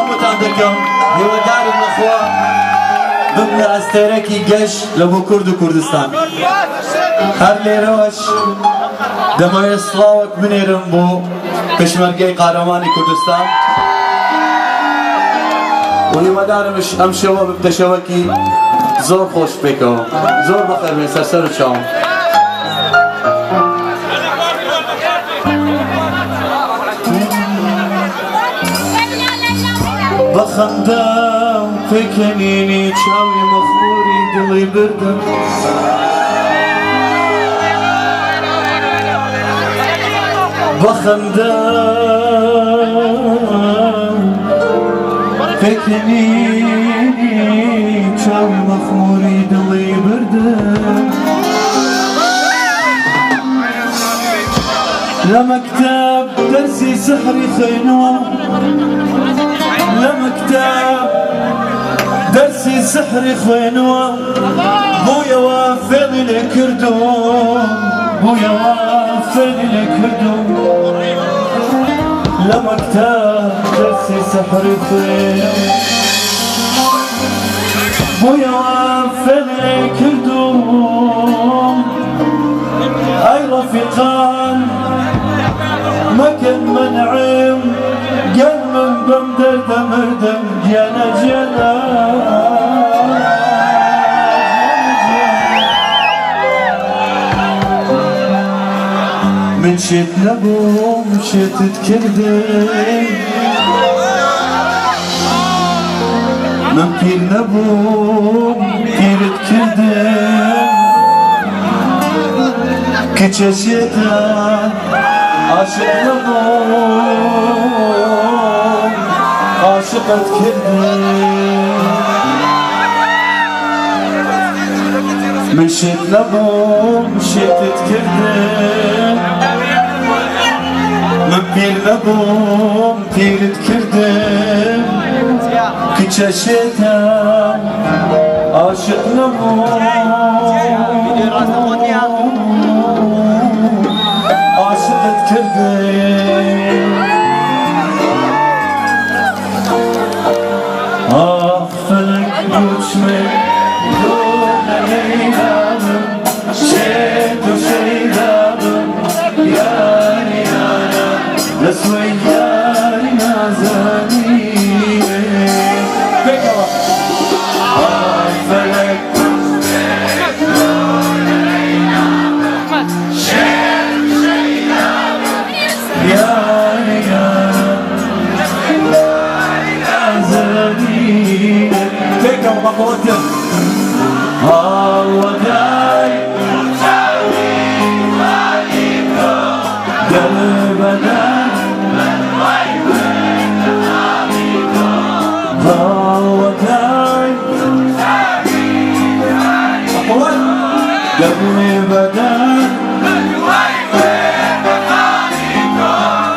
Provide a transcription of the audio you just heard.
سلامت عندكم هیوادار نخوا ببنە ئەستێرەکی گەشت لە بۆ کورد و کوردستان هەر لێرەوەش دەمەوێت سڵاوێک بنێرم بۆ پێشمەرگەی قارەمانی کوردستان و هیوادارمش ئەم شەوە ببتە شەوەکی زۆر خۆش پێکەوە زۆر بەخێر بێ سەرسەر و چاوم بەخەندە و پێکەنینی چاوی مەخموری دڵی بردم بەخەندە پێکەنینی چاوی مەخموری دڵی بردم لە مەکتەب دەرسی سەحری خوێنەوە لمكتب درسي سحري خوينوا بويا وافقني لكردوم بويا وافقني لكردوم لمكتب درسي سحري خوينوا بويا وافقني لكردوم اي رفيقان ما كان منعم قال من بمدد مردم جانا جانا من شيت نبو مشيت تكردم من بير نبو بير تكردم كتشيتا عاشق نبو عاشقت كردم مشيت نبو مشيت تكردم من بير نبو بير تكردم كتشيتا عاشق نبو عاشقت كردم فلك يوشمك دون ليلابم شيت وشيلابم ياري أنا لسوي ياري نازاني فلك دون ليلابم شيت وشيلابم ياري Take a walk on them. Oh, die. Oh, die.